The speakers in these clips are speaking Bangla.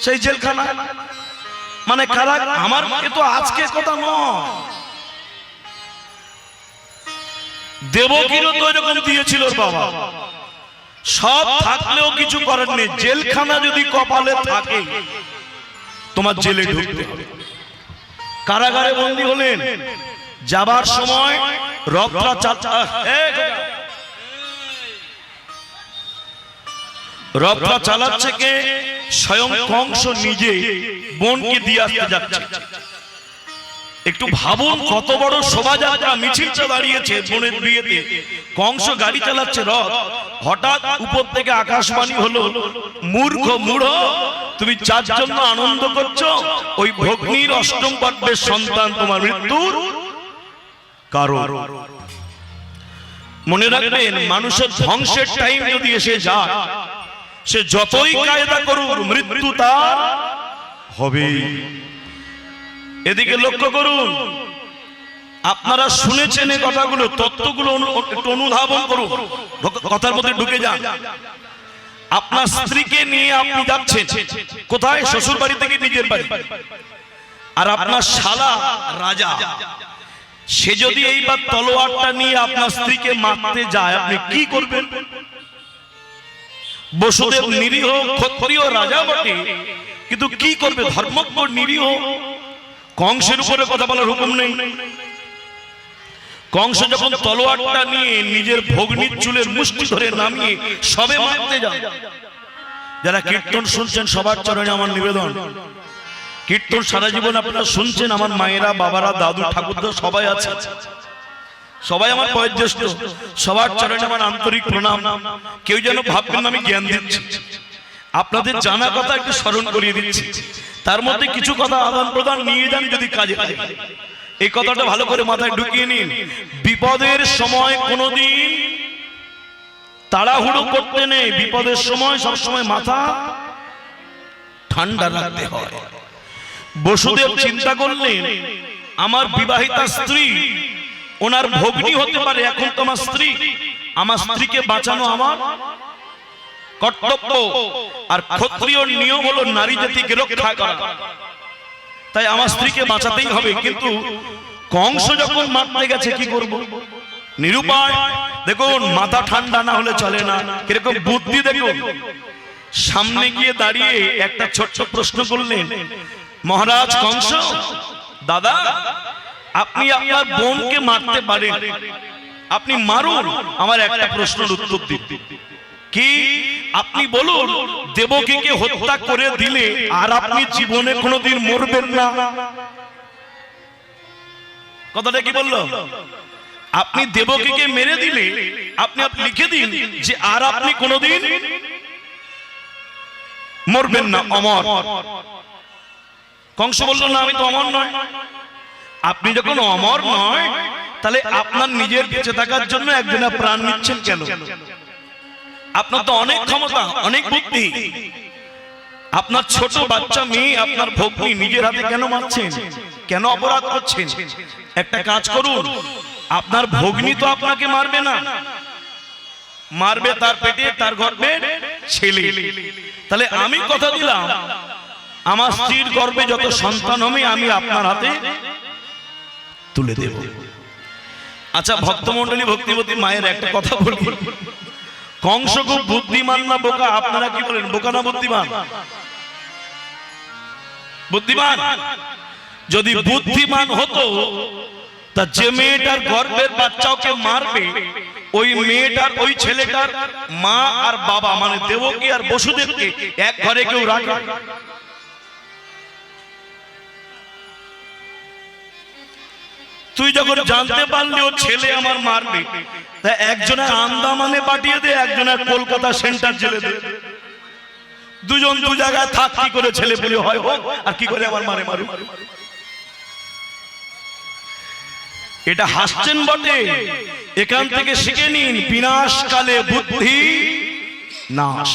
সেই জেলখানা। মানে কারা আমার এ তো আজকের কথা নয়, দেবকীরও তো এরকম দিয়েছিল বাবা। সব থাকলেও কিছু করার নেই, জেলখানা যদি কপালে থাকে তোমার জেলে ঢুকতে হবে। কারাগারে বন্দী হলেন, যাবার সময় রথটা চালাচ্ছে কে? স্বয়ং কংস নিজে বোনকে দিয়ে আসতে যাচ্ছে। একটু ভাবুন কত বড় শোভাযাত্রা, মিছিলটা দাঁড়িয়েছে বোনের বিয়েতে, কংস গাড়ি চালাচ্ছে রথ। হঠাৎ উপর থেকে আকাশবাণী হলো, মূর্খ মূঢ়, তুমি যার জন্য আনন্দ করছো ওই ভগ্নীর অষ্টম পর্বের সন্তান তোমার মৃত্যুর কারণ। মনে রাখবেন, মানুষের ধ্বংসের টাইম যদি এসে যায়, সে যতই কায়দা করুক মৃত্যু তার হবেই। এদিকে লক্ষ্য করুন, আপনারা শুনেছেন এই কথাগুলো, তত্ত্বগুলো একটু অনুধাবন করুন, কথার মধ্যে ঢুকে যান। আপনার স্ত্রীকে নিয়ে আপনি যাচ্ছেন কোথায়? শ্বশুর বাড়ি থেকে নিজের বাড়ি। আর আপনার শালা রাজা, সে যদি এইবার তলোয়ারটা নিয়ে আপনার স্ত্রীকে মারতে যায়, আপনি কি করবেন? বসুদেব নিরীহ ক্ষত্রিয় রাজা বটে, কিন্তু কি করবে? ধর্মজ্ঞ নিরীহ, কংসের উপরে কথা বলার হুকুম নেই। কংস যখন তলোয়ারটা নিয়ে নিজের ভগ্নীর চুলের মুষ্টি ধরে নামিয়ে সবে মারতে যায়, যারা কীর্তন শুনছেন সবার চরণে আমার নিবেদন, কীর্তন সারা জীবন আপনারা শুনছেন, আমার মায়েরা, বাবারা, দাদু, ঠাকুরদা সবাই আছে, সবাই আমার বয়োজ্যেষ্ঠ, সবার চরণে আমার আন্তরিক প্রণাম। কেউ যেন ভাববেন আমি জ্ঞান দিচ্ছি, আপনাদের জানা কথা একটু স্মরণ করিয়ে দিচ্ছি। তার মধ্যে কিছু কথা আদান প্রদান নিয়ে যান যদি কাজে লাগে। এই কথাটা ভালো করে মাথায় ঢুকিয়ে নিন। বিপদের সময় কোনোদিন তাড়াহুড়ো করতে নেই, বিপদের সময় সবসময় মাথা ঠান্ডা রাখতে হয়। বসুদেব চিন্তা করলেন, আমার বিবাহিতা স্ত্রী ওনার ভগ্নী হতে পারে, এখন তো আমার স্ত্রী, আমার স্ত্রীকে বাঁচানো আমার কর্তব্য। আর ক্ষত্রিয় নিয়ম হলো নারী জাতিকে রক্ষা করা, তাই আমার স্ত্রীকে বাঁচাতেই হবে। কিন্তু কংস যখন মারতে গেছে, কি করব? নিরুপায়। দেখুন, মাথা ঠান্ডা না হলে চলে না। কিরকম বুদ্ধি দেখুন। সামনে গিয়ে দাঁড়িয়ে একটা ছোট্ট প্রশ্ন করলেন, মহারাজ কংস, দাদা আপনি আপনার বোনকে মারতে পারেন, আপনি মারুন, আমার একটা প্রশ্নের উত্তর দিন। কি? আপনি বলুন, দেবকীকে হত্যা করে দিলে আর আপনি জীবনে কোনোদিন মরবেন না। কথাটা কি বললো? আপনি দেবকীকে মেরে দিলে আপনি লিখে দিন যে আর আপনি কোনোদিন মরবেন না, অমর। কংস বলল, না আমি তো অমর নয়। আপনি যখন অমর নয়, তাহলে আপনার নিজের বেঁচে থাকার জন্য একজনের প্রাণ নিচ্ছেন কেন? আপনার তো অনেক ক্ষমতা, অনেক বুদ্ধি, আপনার ছোট বাচ্চা মেয়ে, আপনার ভগ্নী নিজের হাতে কেন মারছেন? কেন অপরাধ করছেন? একটা কাজ করুন, আপনার ভগ্নী তো আপনাকে মারবে না, মারবে তার পেটে, তার গর্ভে ছেলে। তাহলে আমি কথা দিলাম, আমার স্ত্রীর গর্ভে যত সন্তান হবে আমি আপনার হাতে তুলে দেব। আচ্ছা ভক্তমণ্ডলী, ভক্তিবতী মায়ের একটা কথা বলবো, কংস খুব বুদ্ধিমান না বোকা? আপনারা কি বলেন, বোকা না বুদ্ধিমান? বুদ্ধিমান। যদি বুদ্ধিমান হতো, তা যে মেয়েটার গর্ভের বাচ্চাকে মারবে, ওই মেয়েটার, ওই ছেলেটার মা আর বাবা মানে দেবকী আর বসুদেবকে এক ঘরে কেউ রাখে? তুই যখন জানতে পারলি ও ছেলে আমার মারবে, তা একজনের আন্দামানে পাঠিয়ে দে, একজনের কলকাতা সেন্টার জেলে দে। দুজন দু জায়গায় থাক, কি করে ছেলে বলে হয় হোক, আর কি করে আমার মারে মারু। এটা হাসছেন বটে, এখান থেকে শিখে নিন, বিনাশকালে বুদ্ধি নাশ।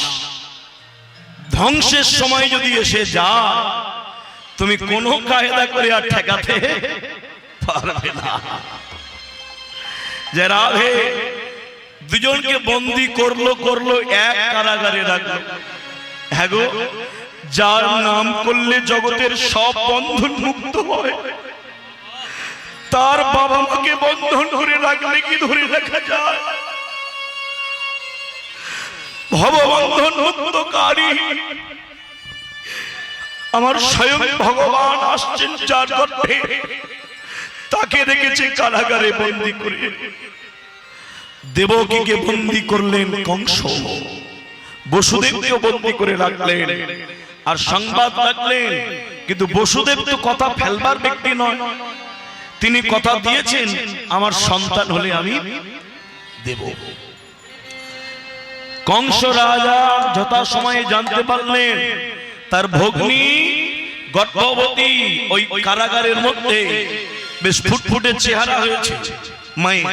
ধ্বংসের সময় যদি এসে যা, তুমি কোনো কায়দা করে আর ঠেকাতে পারবে না। যে রাধে দুজনকে বন্দী করলো এক কারাগারে রাখলো, হ্যাঁ গো, যার নাম করলে জগতের সব বন্ধন মুক্ত হয়, তার বাবা মাকে বন্ধন করে রাখলে কি ধরে রাখা যায়? ভববন্ধন মুক্তকারী আমার স্বয়ং ভগবান আসছেন যার গর্ভে, তাকে রেখেছে কারাগারে বন্দী করে। দেবকীকে বন্দী করলেন কংস, বসুদেবকেও বন্দী করে রাখলেন, আর সংবাদ রাখলেন। কিন্তু বসুদেব তো কথা ফেলবার ব্যক্তি নয়, তিনি কথা দিয়েছেন আমার সন্তান হলে আমি দেব। কংস রাজা যথা সময়ে জানতে পারলেন তার ভগ্নী গর্ভবতী, ওই কারাগারের মধ্যে বেশ ফুটফুটে চেহারা হয়েছে, মায়ে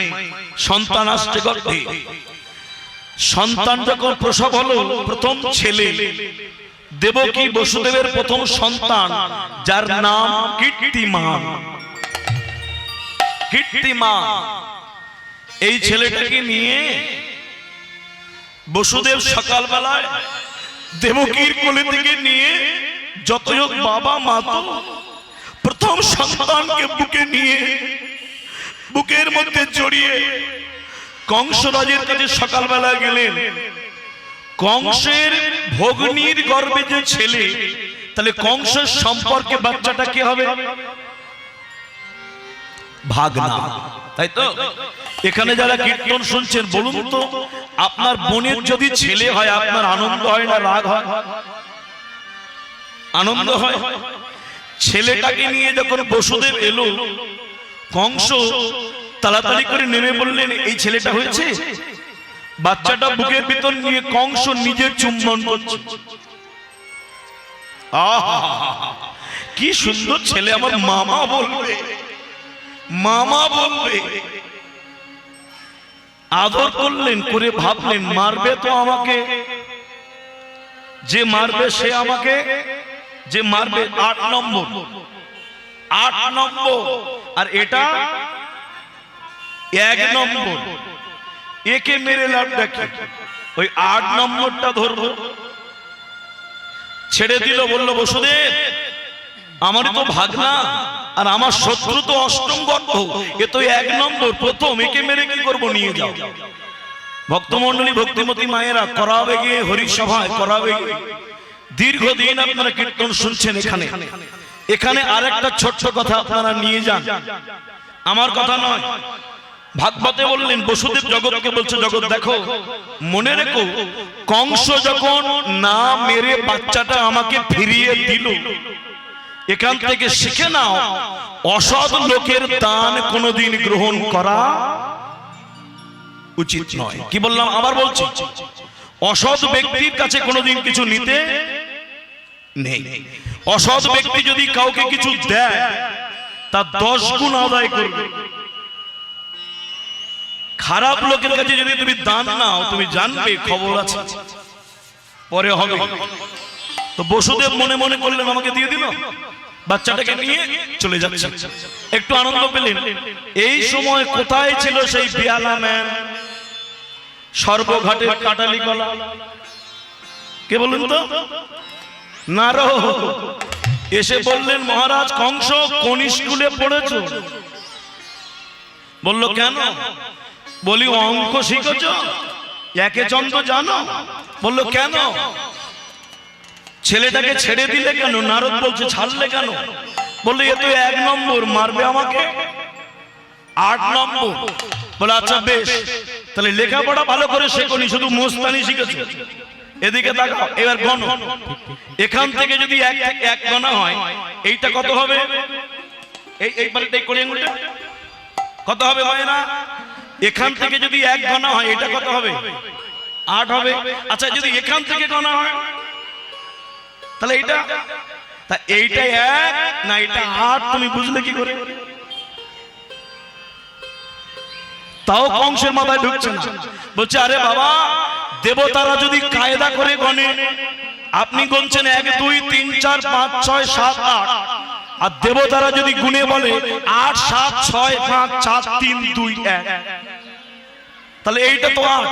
সন্তান আসছে গর্ভে। সন্তান যখন প্রসব হলো, প্রথম ছেলে দেবকী বসুদেবের প্রথম সন্তান, যার নাম কীর্তিমান। কীর্তিমান এই ছেলেটাকে নিয়ে বসুদেব সকালবেলায় দেবকীর কোলে থেকে নিয়ে, যত হোক বাবা মা তো প্রথম সন্তানকে বুকে নিয়ে বুকের মধ্যে জড়িয়ে কংসরাজের কাছে সকালবেলা গেলেন। কংসের ভগ্নীর গর্ভে যে ছেলে, তাহলে কংসের সম্পর্কে বাচ্চাটা কে হবে? ভাগনা, তাই তো? এখানে যারা কীর্তন শুনছেন বলুন তো, আপনার বোনের যদি ছেলে হয় আপনার আনন্দ হয় না রাগ হয়? আনন্দ হয়। ছেলেটাকে নিয়ে যখন বসুদেব এলো, কংস তাড়াতাড়ি করে নেমে বললেন এই ছেলেটা হয়েছে। বাচ্চাটা বুকের ভিতর নিয়ে কংস নিজের চুম্বন করছে। আহা, কি সুন্দর ছেলে, আমার মামা বলবে, মামা বলবে। আদর করলেন, করে ভাবলেন মারবে তো আমাকে, যে মারবে সে আমাকে, যে মারবে 8 নম্বর, 8 নম্বর, আর এটা 1 নম্বর। একে মেরে লাভ দেখে, ওই 8 নম্বরটা ধরবো। ছেড়ে দিল, বলল বসুদেব আমারই তো ভাগনা, আর আমার শত্রু তো অষ্টম গর্ভ, এ তো 1 নম্বর প্রথম, একে মেরে কি করবো, নিয়ে যাও। ভক্তমন্ডলী, ভক্তিমতী মায়েরা, করাবে গিয়ে হরিসভায়, করাবে গিয়ে দীর্ঘদিন আপনারা কীর্তন শুনছেন। এখানে আরেকটা ছোট্ট কথা আপনারা নিয়ে যান, আমার কথা নয়। ভাগবতে বললেন, বসুদেব জগৎকে বলছে, জগৎ দেখো, মনে রেখো, কংস যখন না মেরে বাচ্চাটা আমাকে ফিরিয়ে দিল, এখান থেকে শিখে নাও অসৎ লোকের দান কোনোদিন গ্রহণ করা উচিত নয়। কি বললাম, আবার বলছি, অসৎ ব্যক্তির কাছে কোনোদিন কিছু নিতে নেই। অসৎ ব্যক্তি যদি কাউকে কিছু দেয়, তা 10 গুণ আদায় করবে। খারাপ লোকের কাছে যদি তুমি দান নাও, তুমি জানবে খবর আছে, পরে হবে। তো বসুদেব মনে মনে করলেন আমাকে দিয়ে দিল, বাচ্চাটাকে নিয়ে চলে যাচ্ছে, একটু আনন্দ পেলেন। এই সময় কোথায় ছিল সেই বিয়ালা ম্যান, সর্বঘাটের কাটালি কলা? কে বলুন তো? নারদ এসে বললেন, মহারাজ কংস কোন স্কুলে পড়েছ? বলল কেন? বলি অঙ্ক শিখেছ, একে চন্দ্র জানো? বলল কেন? ছেলেটাকে ছেড়ে দিলে কেন? নারদ বলছে ছাড়লে কেন? বললে এ তো 1 নম্বর, মারবে আমাকে 8 নম্বর। বলে আচ্ছা বেশ, তাহলে লেখাপড়া ভালো করে শেখনি, শুধু মোস্তানি শিখেছো। এদিকে তাকাও, এবার গণ, এখান থেকে যদি 1 গণা হয়, এইটা কত হবে? এইবারে করে আঙুলটা কত হবে মায়েরা? এখান থেকে যদি 1 গণা হয়, এটা কত হবে? 8 হবে। আচ্ছা যদি এখান থেকে গণা হয়, তাহলে এইটা, তা এইটা 1 না এটা 8, তুমি বুঝলে কি করে? তাও কংসের মাথায় ঢুকছে না। বলছে আরে বাবা, দেবতারা যদি কায়দা করে গণে, আপনি গুনছেন 1 2 3 4 5 6 7 8, আর দেবতারা যদি গুনে বলে 8 7 6 5 4 3 2 1, তাহলে এইটা তো 8।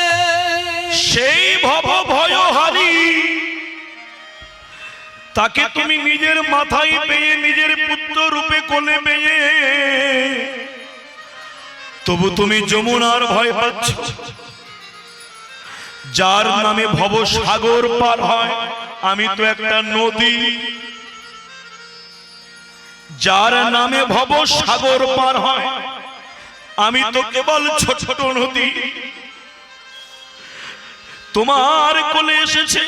ভব ভয়হারী, তাকে তুমি নিজের মাথায় পেয়ে নিজের পুত্র রূপে কোলে পেয়ে তবু তুমি যমুনার ভয় পাচ্ছ। যার নামে ভব সাগর পার হয়, আমি তো একটা নদী। যার নামে ভব সাগর পার হয়, আমি তো কেবল ছোট নদী। তোমার কোলে এসেছে,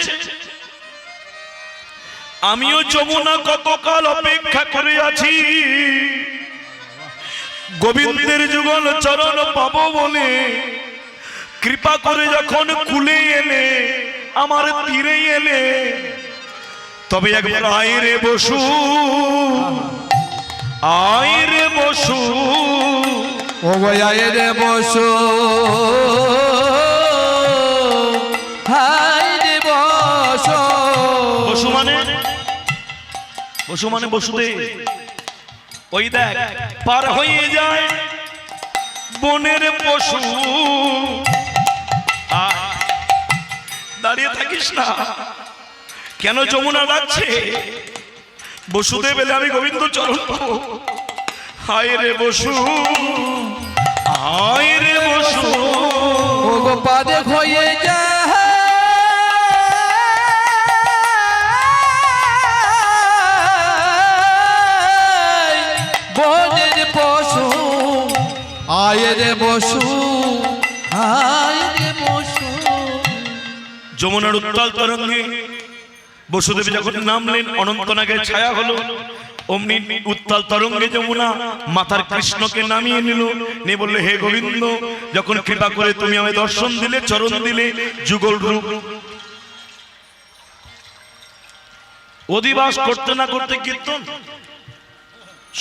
আমিও যমুনা কতকাল অপেক্ষা করে আছি। গোবিন্দের যুগল চরণ পাবো বলে কৃপা করে যখন কুলে এলে, আমার তীরে এলে, তবে একবার আয় রে বসু, আয় রে বসু, ও ভাই আয় রে বসু, হায় রে বসু। বসু মানে, বসু মানে বসুদেব। ওই দেখ পার হয়ে যায় বনের পশু। দাঁড়িয়ে থাকিস না, কেন যমুনা ডাকছে? বসুদেব এলে আমি গোবিন্দ চরণ পাবো। হায় রে বসু, হায় রে বসু, ও গো পাদে হয়ে যায় বনের পশু, আয় রে বসু, আয় রে বসু। যমুনার উত্তাল তরঙ্গে বসুদেব যখন নামলেন, অনন্তনাগের ছায়া হলো। অমনি উত্তাল তরঙ্গে যমুনা মাথার কৃষ্ণকে নামিয়ে নিল, নিয়ে বললে, হে গোবিন্দ, যখন কৃপা করে তুমি আমায় দর্শন দিলে, চরণ দিলে, যুগল রূপ অধিবাস করতে না করতে কীর্তন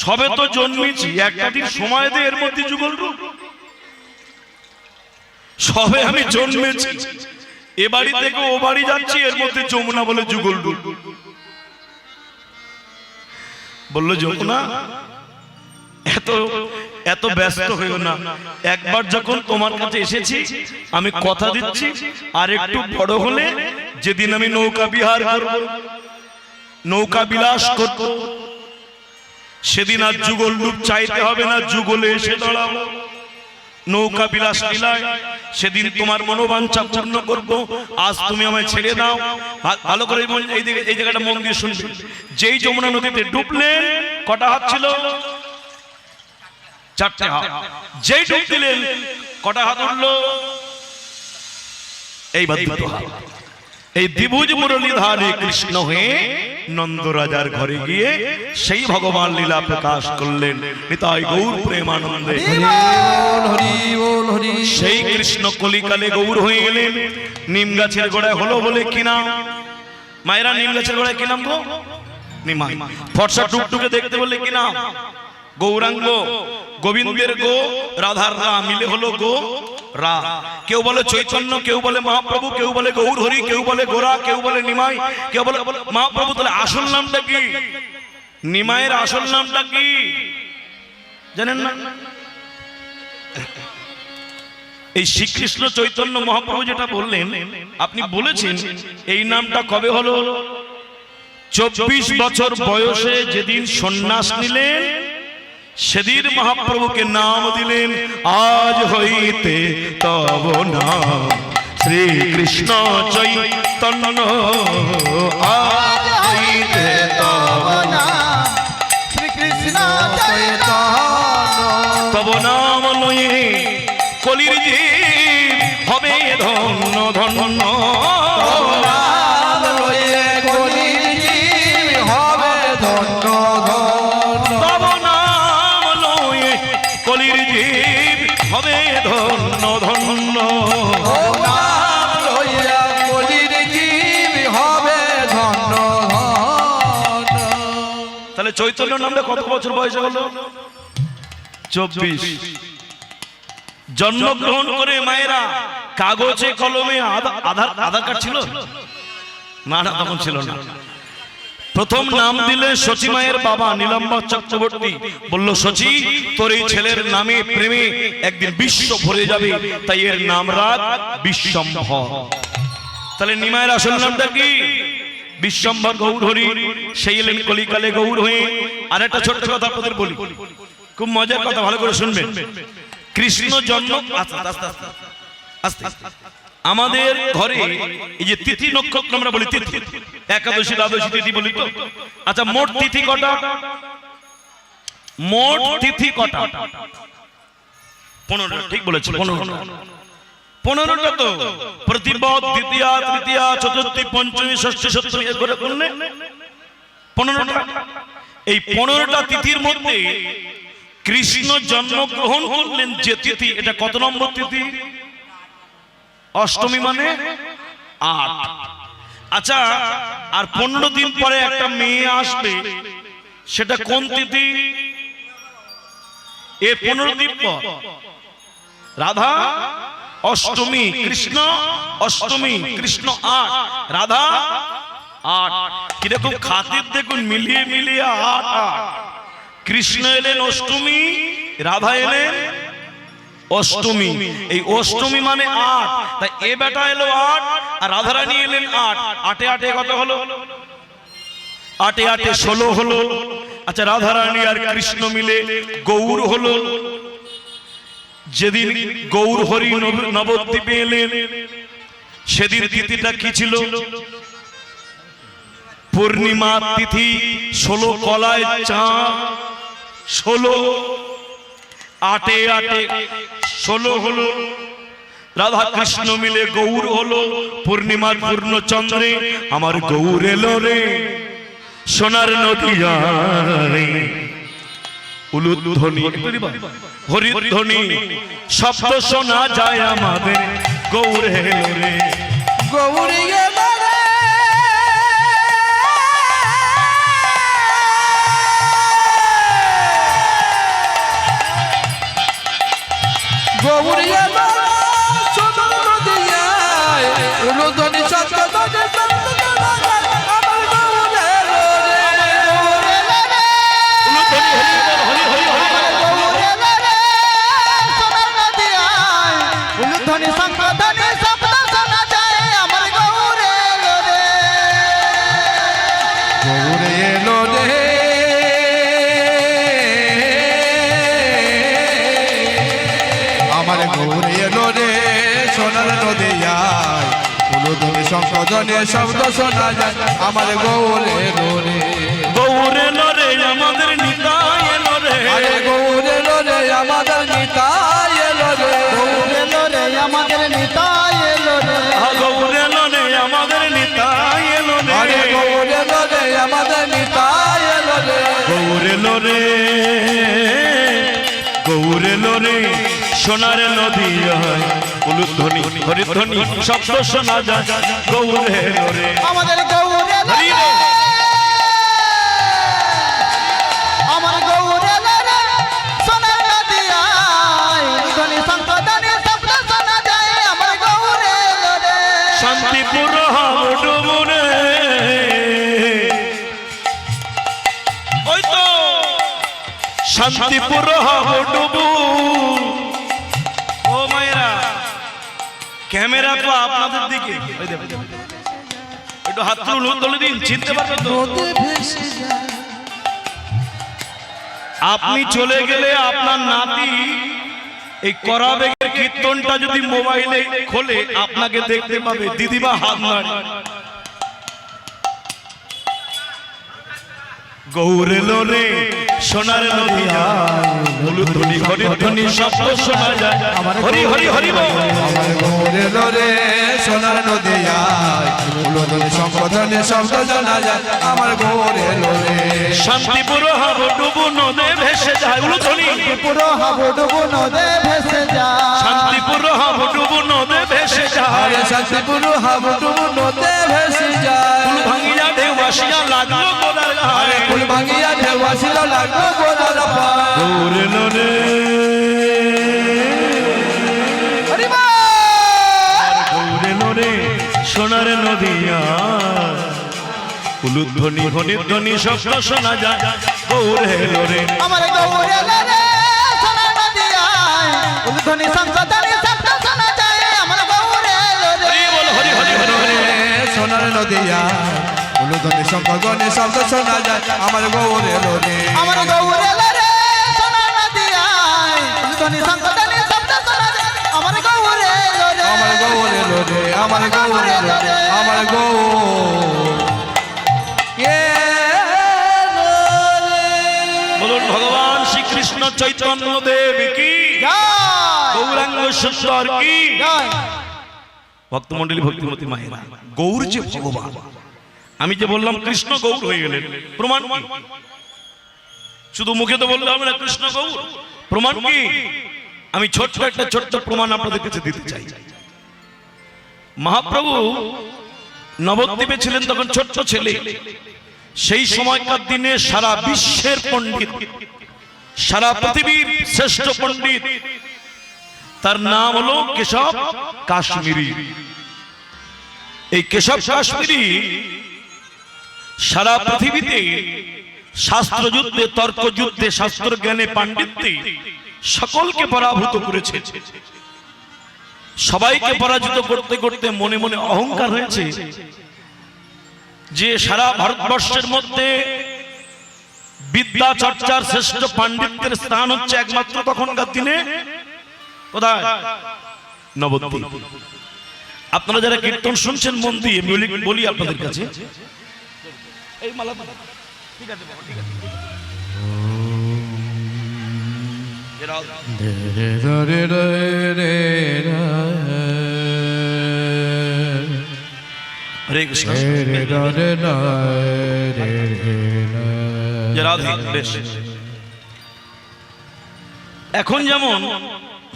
সবে তো জন্মেছি, একটা দিন সময় দে, এর মধ্যে যুগল রূপ। সবে আমি জন্মেছি, এ বাড়ি থেকে ও বাড়ি যাচ্ছি, এর মধ্যে যমুনা বলে যুগল রূপ। বললো, যমুনা এত এত ব্যস্ত হইও না, একবার যখন তোমার কাছে এসেছি, আমি কথা দিচ্ছি আর একটু বড় হলে, যেদিন আমি নৌকা বিহার করব, নৌকা বিলাস করব, সেদিন আর যুগল রূপ চাইতে হবে না, যুগলে এসে দাঁড়াবো। নৌকা বিলাস লীলায় সেদিন তোমার মনোবাঞ্ছা পূর্ণ করব। আজ তুমি আমায় ছেড়ে দাও। ভালো করে এই জায়গাটা মন দিয়ে শুনবে। যেই যমুনা নদীতে ডুবলেন, কটা হাত ছিল? 4টে হাত। যেই ডুব দিলেন, কটা হাত উঠলো? এইবার 2টো হাত। এই দ্বিভুজ মুরলীধারী কৃষ্ণ হয়ে নন্দ রাজার ঘরে গিয়ে সেই ভগবান লীলা প্রকাশ করলেন। নিতাই গৌর প্রেমানন্দে। সেই কৃষ্ণ কলিকালে গৌর হয়ে এলেন। নিম গাছের গোড়ায় হলো বলে কি নাম? মায়েরা, নিম গাছের গোড়ায় কি নাম গো? নিমাই। ফর্সা টুকটুকে দেখতে বললে কি নাম? গৌরাঙ্গ। গোবিন্দের গো, রাধার রা মিলে হলো গো রা। কেউ বলে চৈতন্য, কেউ বলে মহাপ্রভু, কেউ বলে গৌর হরি, কেউ বলে গোরা, কেউ বলে নিমাই, কেউ বলে মহাপ্রভু। তাহলে আসল নামটা কি? নিমাইয়ের আসল নামটা কি জানেন না? এই শ্রীকৃষ্ণ চৈতন্য মহাপ্রভু যেটা বললেন, আপনি বলেছেন এই নামটা কবে হলো? 24 বছর বয়সে যেদিন সন্ন্যাস নিলেন, সেদিন মহাপ্রভুকে নাম দিলেন। আজ হইতে তব নাম শ্রীকৃষ্ণ চৈতন্য, আজ হইতে তব নাম শ্রীকৃষ্ণ চৈতন্য। তব নাম লয়ে কলির জীব হবে ধন্য ধন্য। হবে ধন্য ধন্য। তাহলে চৈতন্য নামটা কত বছর বয়সে হলো? 24। জন্মগ্রহণ করে মায়েরা কাগজে কলমে আধার কার্ড ছিল না? তখন ছিল না। প্রথম নাম দিলে সচি মায়ের বাবা নীলাম্বর চক্রবর্তী। বলল, সচি, তোর এই ছেলের নামে প্রেমে একদিন বিশ্ব ভরে যাবে, তাই এর নাম রাখ বিশ্বম্ভর। তাহলে নিমায়ের আসল নামটা কি? বিশ্বম্ভর গৌর হরি। সেই এলেন কলিকালে গৌর হয়ে। আর একটা ছোট্ট কথা আপনাদের বলি, খুব মজার কথা, ভালো করে শুনবেন। কৃষ্ণ জন্ম আস্তে আমাদের ঘরে এই যে তিথি নক্ষত্র আমরা বলি, তিথি একাদশী দ্বাদশী তিথি বলি তো। আচ্ছা, মোট তিথি কটা? মোট তিথি কটা? 15টা। ঠিক বলেছো, 15টা তো। প্রতিপদ, দ্বিতীয়া, তৃতীয়া, চতুর্থী, পঞ্চমী, ষষ্ঠী, সপ্তমী করে করলে 15টা। এই 15টা তিথির মধ্যে কৃষ্ণ জন্মগ্রহণ করলেন যে তিথি, এটা কত নম্বর তিথি? অষ্টমী, মানে 8। আচ্ছা, আর 15 দিন পরে একটা মেয়ে আসবে, সেটা কোন তিথি? এর 15 দিন পর রাধা অষ্টমী, কৃষ্ণ অষ্টমী, কৃষ্ণ 8, রাধা 8। কিরকম খাতির দেখুন, মিলিয়ে মিলিয়ে 8 8। কৃষ্ণ এলেন অষ্টমী, রাধা এলেন অষ্টমী। এই অষ্টমী মানে 8, তাই এ বেটা এলো 8 আর রাধারানী এলেন 8। 8 8 কত হলো? 8 8 16 হলো। আচ্ছা, রাধারানী আর কৃষ্ণ মিলে গৌর হলো। যেদিন গৌর হরি নবদ্বীপে এলেন, সেদিন তিথিটা কি ছিল? পূর্ণিমা তিথি। 16 কলায় চাঁদ, 16 8 8 16 হলো। রাধা কৃষ্ণ মিলে গৌর হলো। পূর্ণিমার পূর্ণ চন্দ্রে আমার গৌর এলো রে, সোনার নদিয়ায় উলুধ্বনি, হরিধ্বনি শব্দ শোনা যায় আমাদের গৌর এলো রে। গৌরী এলো রে, গৌরী এলো সোনার নদিয়ায়, উলুধ্বনি শব্দ শোনা যায় আমার গৌর এলো রে। উলুধ্বনি হরি হরি হরি ধ্বনি সংধ্বনি শব্দ শোনা যায় আমার গৌর এলো রে। গৌর এলো রে, আমার গৌর এলো রে, সোনার নদিয়ায় উলুধ্বনি সংধ্বনি শব্দ শোনা যায় আমার গৌর এলো রে। গৌর এলো রে, আমাদের নিতাই এলো রে। আরে গৌর এলো রে, আমাদের নিতাই এলো রে। গৌর এলো রে, আমাদের নিতাই এলো রে। গৌর এলো রে, আমাদের নিতাই এলো রে। আরে গৌর এলো রে, আমাদের নিতাই এলো রে। গৌর এলো রে, গৌর এলো রে, সোনার নদিয়ায় উলুধ্বনি হরিধ্বনি শব্দ শোনা যায় গৌর এলো রে। আমাদের গৌর এলো হরি রে, রে। আমার গৌর এলো রে, সোনার নদিয়ায় ধ্বনি সংধ্বনি শব্দ শোনা যায় আমার গৌর এলো রে। শান্তিপুর হাবডুবুরে, ওই তো শান্তিপুর হাবডুবু। ও মায়েরা, ক্যামেরা তো আপনাদের দিকে, ওই দেখো, একটু হাত তুলে দিন, চিনতে পারবেন তো? আপনি চলে গেলে আপনার নাতি এই করাবেগের কীর্তনটা যদি মোবাইলে খোলে আপনাকে দেখতে পাবে, দিদিমা হাত নাড়ে। গৌর এলো রে, সোনার নদিয়ায় উলুধ্বনি হরিধ্বনি শব্দ শোনা যায় হরি হরি হরি বল। আমার গৌর এলো রে, সোনার নদিয়ায় উলুধ্বনি সংধ্বনি শব্দ শোনা যায় আমার গৌর এলো রে। শান্তিপুর হাবডুবু নদে ভেসে যায় উলুধ্বনি। পুরো হাবুডুবু নদে ভেসে যায়। শান্তিপুর হাবডুবু নদে ভেসে যায়। আরে শান্তিপুর হাবডুবু নদে ভেসে যায়। ফুল ভাঙিয়া ঢেউ আসিয়া লাগলো গোলার আরে গায়ে। ফুল ভাঙিয়া ঢেউ আসিল লাগলো গোলার পায়। গৌর এলো রে, হরি বল। গৌর এলো রে, সোনার নদিয়ায় উলুধ্বনি হরিধ্বনি শব্দ শোনা যায় গৌর এলো রে। আমার গৌর এলো রে, সোনার নদিয়ায় উলুধ্বনি সংধ্বনি শব্দ শোনা যায় আমার গৌর এলো রে। হরি বল, হরি হরি হরি হরি। সোনার নদিয়া উলুধনে শঙ্খ গনে শব্দ শোনা যায় আমার গৌর এলো রে আমার গৌর এলো রে সোনার নদিয়ায় ধ্বনি সংকটনে শব্দ শোনা যায় আমার গৌর এলো রে আমার গৌর এলো রে আমার গৌর এলো রে আমার বলুন ভগবান শ্রীকৃষ্ণ চৈতন্য দেব কি জয় গৌরাঙ্গ সুন্দর কি জয় ভক্তমণ্ডলী ভক্তিমতী মায়েরা গৌর যে ভগবান আমি যে বললাম কৃষ্ণ গৌর হয়ে গেলেন প্রমাণ কি শুধু মুখে তো বললে হবে না কৃষ্ণ গৌর প্রমাণ কি আমি ছোট্ট প্রমাণ আপনাদের কাছে দিতে চাই মহাপ্রভু নবদ্বীপে ছিলেন তখন ছোট্ট ছেলে সেই সময়কার দিনে সারা বিশ্বের পণ্ডিত সারা পৃথিবীর শ্রেষ্ঠ পণ্ডিত তার নাম হলো কেশব কাশ্মীরি এই কেশব কাশ্মীরি সারা পৃথিবীতে শাস্ত্র যুদ্ধে তর্ক যুদ্ধে শাস্ত্র জ্ঞানে পাণ্ডিত্যে সকলকে পরাভূত করেছে সবাইকে পরাজিত করতে করতে মনে মনে অহংকার হয়েছে যে সারা ভারতবর্ষের মধ্যে বিদ্যা চর্চার শ্রেষ্ঠ পাণ্ডিত্যের স্থান হচ্ছে একমাত্র তখনকার দিনে কোথায় নবদ্বীপ আপনারা যারা কীর্তন শুনছেন মন দিয়ে বলি আপনাদের কাছে এই মালা ঠিক আছে বাবা ঠিক আছে হরে কৃষ্ণ এখন যেমন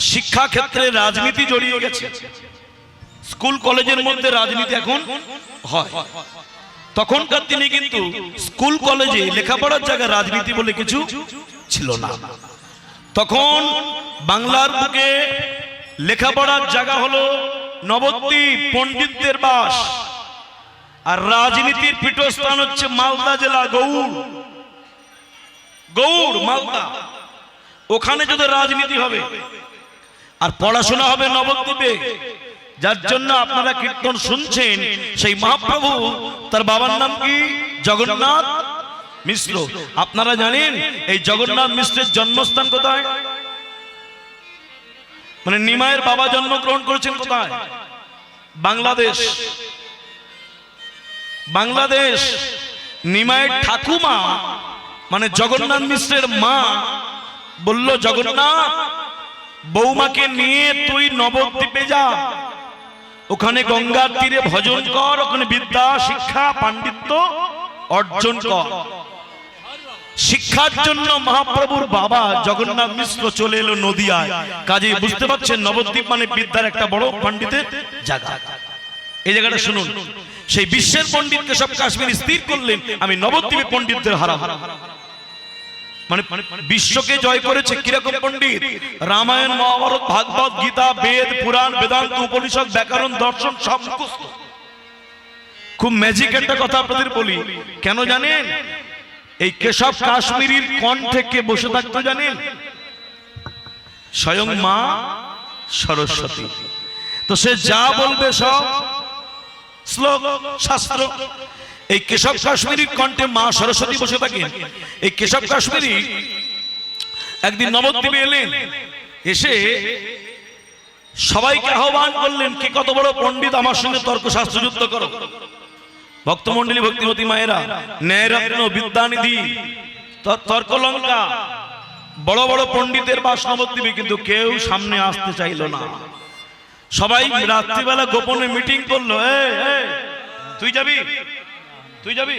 শিক্ষা ক্ষেত্রে রাজনীতি জড়িয়ে গেছে স্কুল কলেজের মধ্যে রাজনীতি এখন হয় তখনকার দিনে কিন্তু স্কুল কলেজে লেখাপড়ার জায়গায় রাজনীতি বলে কিছু ছিল না তখন বাংলার বুকে লেখাপড়ার জায়গা হলো নবদ্বীপ পণ্ডিতদের বাস আর রাজনীতির পীঠস্থান হচ্ছে মালদা জেলা গৌড় মালদা ওখানে যদি রাজনীতি হবে আর পড়াশোনা হবে নবদ্বীপে যার জন্য আপনারা কীর্তন শুনছেন সেই মহাপ্রভু তার বাবার নাম কি জগন্নাথ মিশ্র আপনারা জানেন এই জগন্নাথ মিশ্রের জন্মস্থান কোথায় মানে নিমাইয়ের বাবা জন্মগ্রহণ করেছেন কোথায় বাংলাদেশ নিমাইয়ের ঠাকুমা মানে জগন্নাথ মিশ্রের মা বলল জগন্নাথ বৌমাকে নিয়ে তুই নবদ্বীপে যা ওখানে গঙ্গার তীরে ভজন কর ওখানে বিদ্যা শিক্ষা পাণ্ডিত্য অর্জন কর শিক্ষার জন্য মহাপ্রভুর বাবা জগন্নাথ মিশ্র চলে এলো নদিয়ায় কাজে বুঝতে পারছেন নবদ্বীপ মানে বিদ্যার একটা বড় পণ্ডিতের জায়গা এই জায়গাটা শুনুন সেই বিশ্বের পণ্ডিত কেশব কাশ্মীরি স্থির করলেন আমি নবদ্বীপে পণ্ডিতদের হারাবো মানে বিশ্বকে জয় করেছে কিরকম পণ্ডিত রামায়ণ মহাভারত ভাগবত গীতা বেদ পুরাণ বেদান্ত উপনিষদ ব্যাকরণ দর্শন সব মুখস্থ খুব ম্যাজিক একটা কথা আপনাদের বলি কেন জানেন এই কেশব কাশ্মীরির কণ্ঠে কে বসে থাকতো জানেন স্বয়ং মা সরস্বতী তো সে যা বলবে সব শ্লোক শাস্ত্র এই কেশব কাশ্মীরির কণ্ঠে মা সরস্বতী বসে থাকেন এই কেশব কাশ্মীরি একদিন নবদ্বীপে এলেন এসে সবাইকে আহ্বান করলেন কে কত বড় পণ্ডিত আমার সঙ্গে তর্ক শাস্ত্র যুদ্ধ করো ভক্তমণ্ডলী ভক্তিমতী মায়েরা ন্যায়রত্ন বিদ্যানিধি তর্ক লঙ্কা বড় বড় পণ্ডিতের বাস নবদ্বীপে কিন্তু কেউ সামনে আসতে চাইল না সবাই রাত্রিবেলা গোপনে মিটিং করলো তুই যাবি যাবে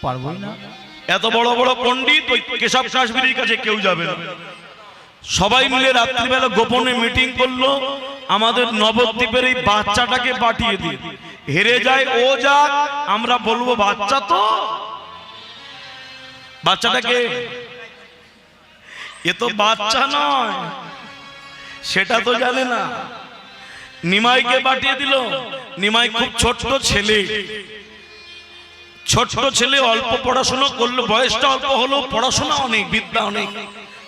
পারবোই না এত বড় বড় পণ্ডিত ওই কেশব কাশ্মীরির কাছে কেউ যাবে না সবাই মিলে রাত্রিবেলা গোপনে মিটিং করলো আমাদের নবদ্বীপের এই বাচ্চাটাকে পাঠিয়ে দিই হেরে যায় ও যাক আমরা বলবো বাচ্চা তো বাচ্চাটাকে এ তো বাচ্চা নয় সেটা তো জানে না নিমাইকে পাঠিয়ে দিল নিমাই খুব ছোট্ট ছেলে অল্প পড়াশোনা করলো বয়সটা অল্প হলো পড়াশোনা অনেক বিদ্যা অনেক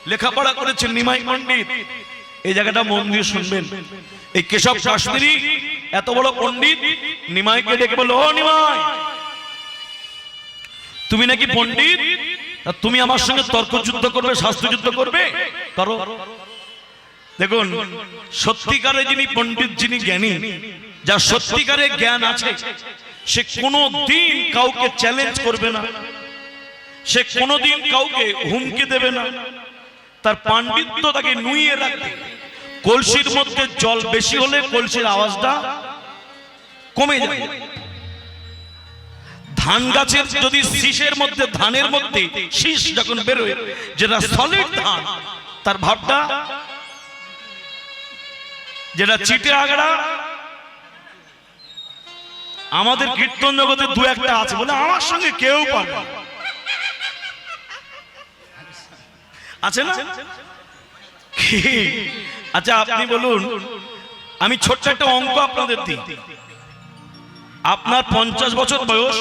লেখাপড়া করেছেন নিমাই পণ্ডিত এই জায়গাটা মন দিয়ে শুনবেন এই কেশব কাশ্মীরি এত বড় পণ্ডিত নিমাইকে ডেকে বলল, ও নিমাই, তুমি নাকি পণ্ডিত, তা তুমি আমার সঙ্গে তর্ক যুদ্ধ করবে, শাস্ত্র যুদ্ধ করবে, করো। দেখুন, সত্যিকারে যিনি পণ্ডিত, যিনি জ্ঞানী, যার সত্যিকারে জ্ঞান আছে, সে কোনোদিন কাউকে চ্যালেঞ্জ করবে না, সে কোনোদিন কাউকে হুমকি দেবে না, তার পাণ্ডিত্য তাকে নুইয়ে রাখবে। কলসির মধ্যে জল বেশি হলে কলসির আওয়াজটা কমে যাবে। ধান গাছের যদি শীষের মধ্যে, ধানের মধ্যে শীষ যখন বেরোয়, যেটা সলিড ধান, তার ভাবটা, যেটা চিটে আগড়া, আমাদের কীর্তন জগতে দু একটা আছে, বলে আমার সঙ্গে কেউ পারবে না, আছে না? আচ্ছা আপনি বলুন, আমি ছোট্ট একটা অঙ্ক আপনাদের দিই। আপনার 50 বছর বয়স,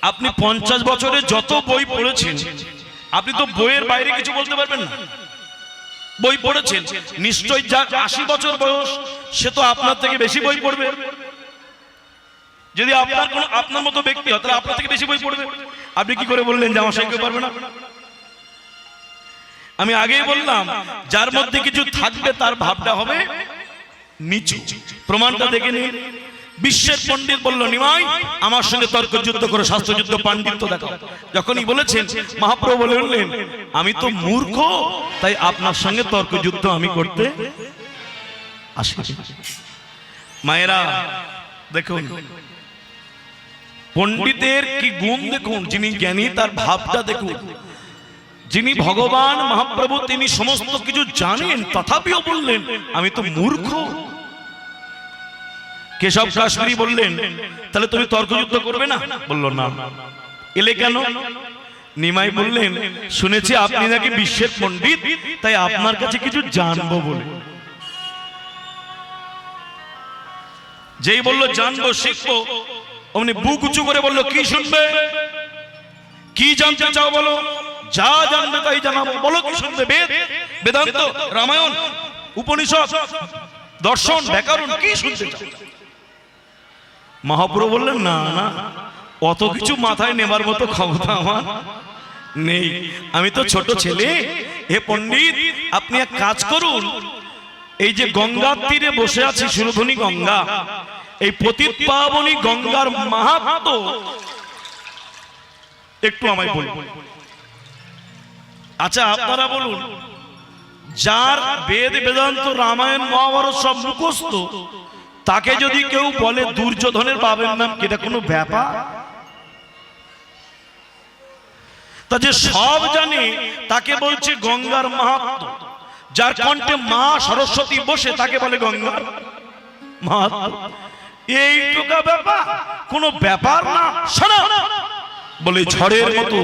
আপনি 50 বছরে যত বই পড়েছেন, আপনি তো বইয়ের বাইরে কিছু বলতে পারবেন না, বই পড়েছেন নিশ্চয়ই। যার 80 বছর বয়স, সে তো আপনার থেকে বেশি বই পড়বে। যদি আপনার কোনো আপনার মতো ব্যক্তি হয়, তাহলে আপনার থেকে বেশি বই পড়বে। আপনি কি করে বললেন যে আমার সঙ্গে কেউ পারবে না? আমি আগেই বললাম, যার মধ্যে কিছু থাকবে তার ভাবটা হবে নিচু। প্রমাণটা দেখে নিন। বিশ্বের পণ্ডিত বলল, নিমাই আমার সঙ্গে তর্ক যুদ্ধ করে শাস্ত্র যুদ্ধ পাণ্ডিত্য দেখাও। যখনই বলেছেন, মহাপ্রভু বলে উঠলেন, আমি তো মূর্খ, তাই আপনার সঙ্গে তর্ক যুদ্ধ আমি করতে আসি। মায়েরা দেখুন, পণ্ডিতের কি গুণ দেখুন, যিনি জ্ঞানী তার ভাবটা দেখুন। যিনি ভগবান মহাপ্রভু, তিনি সমস্ত কিছু জানেন, তথাপিও বললেন আমি তো মূর্খ। কেশব কাশ্মীরি বললেন, তাহলে তুমি তর্কযুদ্ধ করবে না? বলল না। এলে কেন? নিমাই বললেন, শুনেছি আপনি নাকি বিশ্বের পণ্ডিত, তাই আপনার কাছে কিছু জানবো বলে। যেই বলল জানবো, শিখবো, অমনি বুক উঁচু করে বলল, কি শুনবে, কি জানতে চাও বলো, যা জানবে তাই জানাবো, বলো কি শুনবে, বেদ, বেদান্ত, রামায়ণ, উপনিষদ, দর্শন, ব্যাকরণ, কি শুনতে চাও? মহাপ্রভু বললেন, না না, অত কিছু মাথায় নেবার মতো ক্ষমতা আমার নেই, আমি তো ছোট ছেলে। হে পণ্ডিত, আপনি এক কাজ করুন, এই যে গঙ্গার তীরে বসে আছি, সুরধনী গঙ্গা, এই পতিত পাবনী গঙ্গার মাহাত্ম্য একটু আমায় বলুন। আচ্ছা আপনারা বলুন, যার বেদ, বেদান্ত, রামায়ণ, মহাভারত সব মুখস্থ, তাকে যদি কেউ বলে দুর্যোধনের বাবার নাম, এটা কোনো ব্যাপার? তা যে সব জানে তাকে বলছে গঙ্গার মাহাত্ম্য। যার কণ্ঠে মা সরস্বতী বসে, তাকে বলে গঙ্গার মাহাত্ম্য। এইটুকু ব্যাপার, কোনো ব্যাপার না। শোনো, বলে ঝড়ের মতো,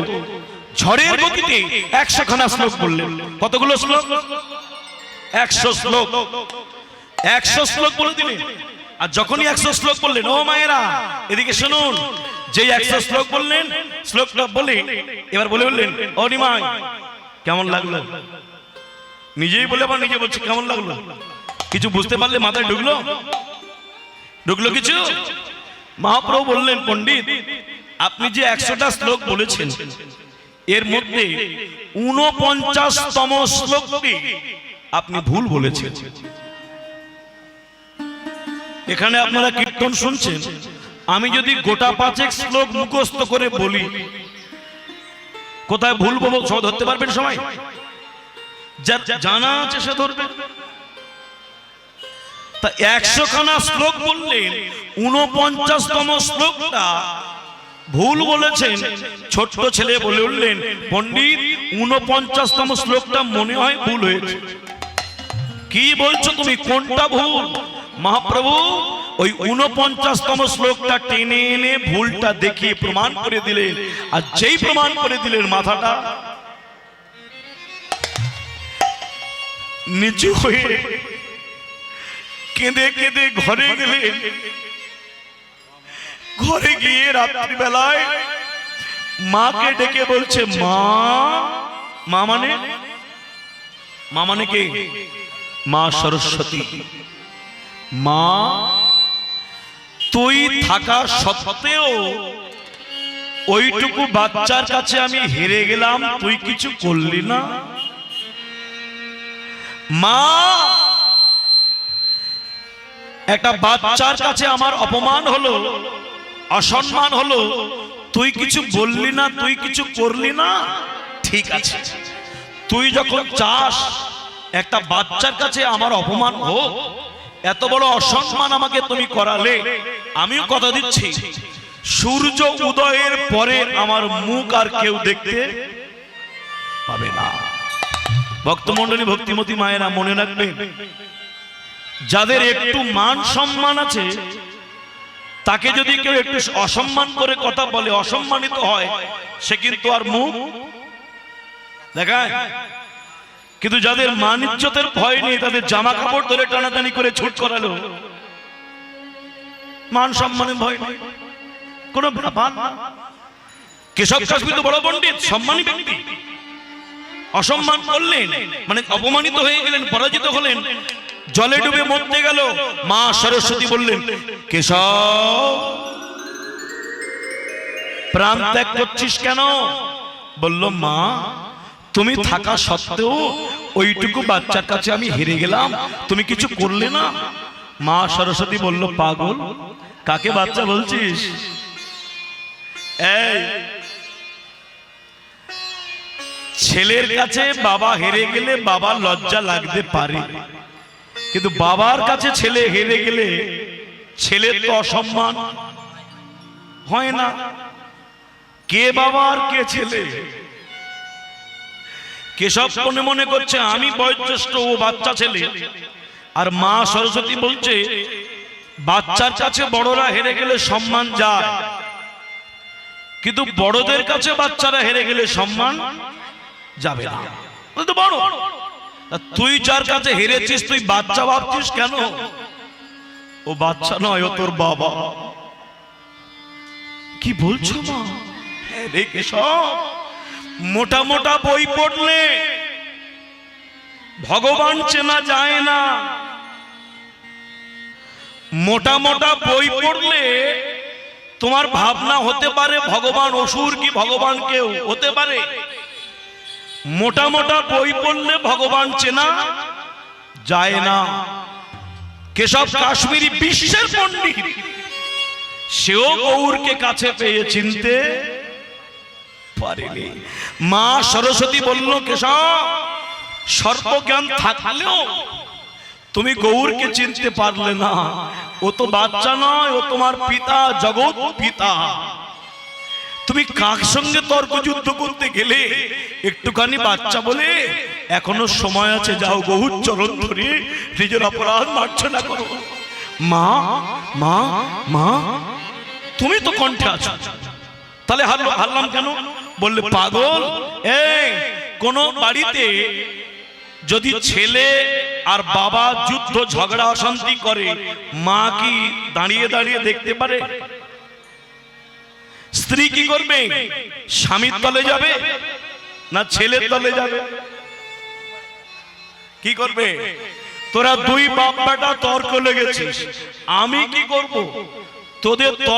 ঝড়ের গতিতে 100 খানা শ্লোক বললেন। কতগুলো শ্লোক? 100 শ্লোক। 100 শ্লোক বলে দিলেন। আর যখনই 100 শ্লোক বললেন, ও মায়েরা এদিকে শুনুন, যেই 100 শ্লোক বললেন, শ্লোকটা বলে এবার বলে বললেন, ও নিমাই কেমন লাগলো? নিজেই বলে, আবার নিজে বলছে কেমন লাগলো? কিছু বুঝতে পারলে মাথায় ঢুকলো? ঢুকলো কিছু? মহাপ্রভু বললেন, পণ্ডিত আপনি যে 100টা শ্লোক বলেছেন, এর মধ্যে 49তম শ্লোকটি আপনি ভুল বলেছেন। এখানে আপনারা কীর্তন শুনছেন, আমি যদি গোটা 5 শ্লোক মুখস্থ করে বলি, কোথায় ভুল বলবো সব ধরতে পারবেন সবাই? যার জানা আছে সে ধরবে। তা 100 খানা শ্লোক বললেন, 49তম শ্লোকটা ভুল বলেছেন। ছোট্ট ছেলে বলে উঠলেন, পণ্ডিত 49তম শ্লোকটা মনে হয় ভুল হয়েছে। কি বলছো তুমি, কোনটা ভুল? মহাপ্রভু ওই 49তম শ্লোকটা টেনে এনে ভুলটা দেখিয়ে প্রমাণ করে দিলেন। আর যেই প্রমাণ করে দিলেন, মাথাটা নিচু হয়ে কেঁদে কেঁদে ঘরে গেলেন। ঘরে গিয়ে রাত্রিবেলায় মাকে ডেকে বলছে, মা। মা মানে? মা মানে কে? মা সরস্বতী। মা থাকা সত্ত্বেও ওইটুকু বাচ্চার কাছে আমি হেরে গেলাম, তুই কিছু করলি না। মা, একটা বাচ্চার কাছে আমার অপমান হলো, অসম্মান হলো, তুই কিছু বললি না, তুই কিছু করলি না। ঠিক আছে, তুই যখন চাস একটা বাচ্চার কাছে আমার অপমান হোক, এত বড় অসম্মান আমাকে তুমি করালে, আমিও কথা দিচ্ছি সূর্য উদয়ের পরে আমার মুখ আর কেউ দেখতে পাবে না। ভক্তমণ্ডলী, ভক্তিমতী মায়েরা মনে রাখবেন, যাদের একটু মান সম্মান আছে তাকে যদি কেউ একটু অসম্মান করে কথা বলে, অসম্মানিত হয়, সে কিন্তু আর মুখ দেখায়। কিন্তু যাদের মান ইজ্জতের ভয় নেই, তাদের জামা কাপড় ধরে টানাটানি করে ছুট করালো, মান সম্মানের ভয় নেই, কোনো ব্যাপার না। কেশব কাশ্মীর তো বড় পণ্ডিত, সম্মানী ব্যক্তি, অসম্মান করলেন মানে অপমানিত হয়ে গেলেন, পরাজিত হলেন, জলে ডুবে মরতে গেল। মা সরস্বতী বললেন, কেশব প্রাণ ত্যাগ করছিস কেন? বলল, মা তুমি থাকা সত্ত্বেও ওইটুকু বাচ্চার কাছে আমি হেরে গেলাম, তুমি কিছু করলে না। মা সরস্বতী বলল, পাগল, কাকে বাচ্চা বলছিস? এই ছেলের কাছে বাবা হেরে গেলে বাবার লজ্জা লাগতে পারে, কিন্তু বাবার কাছে ছেলে হেরে গেলে ছেলের তো অসম্মান হয় না। কে বাবা আর কে ছেলে? কেশব মনে মনে করছে আমি বয়োজ্যেষ্ঠ, ও বাচ্চা ছেলে। আর মা সরস্বতী বলছে, বাচ্চার কাছে বড়রা হেরে গেলে সম্মান যায়, কিন্তু বড়দের কাছে বাচ্চারা হেরে গেলে সম্মান যাবে না। তো বড়, তুই যার কাছে হেরেছিস তুই বাচ্চা ভাবছিস কেন? ও বাচ্চা নয়, ও তোর বাবা। কি বলছো মা? রে কেশব, মোটা মোটা বই পড়লে ভগবান চেনা যায় না। মোটা মোটা বই পড়লে তোমার ভাবনা হতে পারে ভগবান অসুর কি ভগবান কেউ হতে পারে। মোটা মোটা বই পড়লে ভগবান চেনা যায় না। কেশব কাশ্মীরি বিশ্বের পণ্ডিত, সেও গৌরকে কাছে পেয়ে চিনতে পারেনি। মা সরস্বতী বলল, কেশব সর্বজ্ঞান থাকলেও তুমি গৌরকে চিনতে পারলে না। ও তো বাচ্চা নয়, ও তোমার পিতা, জগৎ পিতা। তুমি কার সঙ্গে তর্ক যুদ্ধ করতে গেলে? একটুখানি বাচ্চা বলে এখনো সময় আছে, যাও গৌর চরণ ধরে নিজের অপরাধ মার্জনা করো। মা মা মা, তুমি তো কণ্ঠে আছো, তাহলে হারলাম কেন? বললে, পাগল, এই কোন বাড়িতে যদি ছেলে আর বাবা যুদ্ধ ঝগড়া অশান্তি করে, মা কি দাঁড়িয়ে দাঁড়িয়ে দেখতে পারে? স্ত্রী কি করবে? স্বামীর তলে যাবে না ছেলের তলে যাবে? কি করবে? তোরা দুই বাপ বেটা তর্ক লেগেছিস, আমি কি করব? তোদের তর্ক